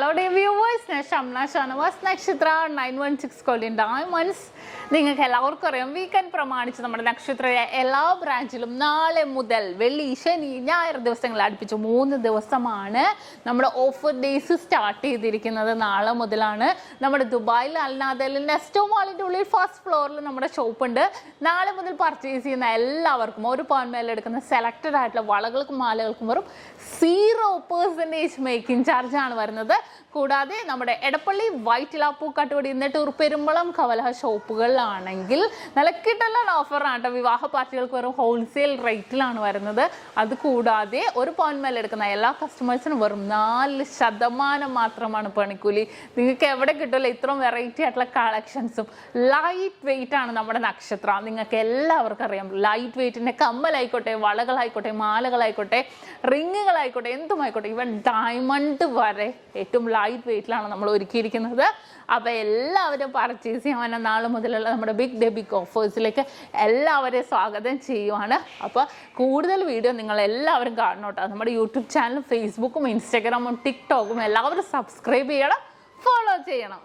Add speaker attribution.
Speaker 1: Hello dear viewers, SHAMNA Shanavas Nakshathra 916 Golden Diamonds. നിങ്ങൾക്ക് എല്ലാവർക്കും അറിയാം വീക്കെൻഡ് പ്രമാണിച്ച് നമ്മുടെ നക്ഷത്രയിലെ എല്ലാ ബ്രാഞ്ചിലും നാളെ മുതൽ വെള്ളി ശനി ഞായർ ദിവസങ്ങൾ അടുപ്പിച്ച് 3 ദിവസമാണ് നമ്മുടെ ഓഫർ ഡേയ്സ് സ്റ്റാർട്ട് ചെയ്തിരിക്കുന്നത്. നാളെ മുതലാണ്. നമ്മുടെ ദുബായിൽ അൽനാദയിൽ നെസ്റ്റോ മാളിൻ്റെ ഉള്ളിൽ ഫസ്റ്റ് ഫ്ലോറിൽ നമ്മുടെ ഷോപ്പ് ഉണ്ട്. നാളെ മുതൽ പർച്ചേസ് ചെയ്യുന്ന എല്ലാവർക്കും ഒരു പവൻ മേലെ എടുക്കുന്ന സെലക്റ്റഡ് ആയിട്ടുള്ള വളകൾക്കും മാലകൾക്കും വെറും 0% മേക്കിംഗ് ചാർജ് ആണ് വരുന്നത്. കൂടാതെ നമ്മുടെ എടപ്പള്ളി വൈറ്റിലാപ്പൂ കട്ടുപടി എന്നിട്ടൂർ പെരുമ്പളം കവലയ ഷോപ്പുകളിലാണെങ്കിൽ നല്ല കിട്ടലൻ ഓഫറാണ്. വിവാഹ പാർട്ടികൾക്ക് വെറും ഹോൾസെയിൽ റേറ്റിലാണ് വരുന്നത്. അത് കൂടാതെ ഒരു പവൻ മേലെ എടുക്കുന്ന എല്ലാ കസ്റ്റമേഴ്സിനും വെറും 4% മാത്രമാണ് പണിക്കൂലി. നിങ്ങൾക്ക് എവിടെ കിട്ടില്ല ഇത്രയും വെറൈറ്റി ആയിട്ടുള്ള കളക്ഷൻസും. ലൈറ്റ് വെയിറ്റ് ആണ് നമ്മുടെ നക്ഷത്ര. നിങ്ങൾക്ക് എല്ലാവർക്കും അറിയാം ലൈറ്റ് വെയിറ്റിൻ്റെ കമ്മലായിക്കോട്ടെ, വളകളായിക്കോട്ടെ, മാലകളായിക്കോട്ടെ, റിങ്ങുകളായിക്കോട്ടെ, എന്തുമായിക്കോട്ടെ, ഈവൻ ഡയമണ്ട് വരെ ഏറ്റവും ലൈറ്റ് വെയിറ്റിലാണ് നമ്മൾ ഒരുക്കിയിരിക്കുന്നത്. അപ്പോൾ എല്ലാവരും പർച്ചേസ് ചെയ്യാൻ നാളെ മുതലുള്ള നമ്മുടെ ബിഗ് ഓഫേഴ്സിലേക്ക് എല്ലാവരെയും സ്വാഗതം ചെയ്യുവാണ്. അപ്പോൾ കൂടുതൽ വീഡിയോ നിങ്ങൾ എല്ലാവരും കാണണം കേട്ടോ. നമ്മുടെ യൂട്യൂബ് ചാനലും ഫേസ്ബുക്കും ഇൻസ്റ്റാഗ്രാമും ടിക്ടോക്കും എല്ലാവരും സബ്സ്ക്രൈബ് ചെയ്യണം, ഫോളോ ചെയ്യണം.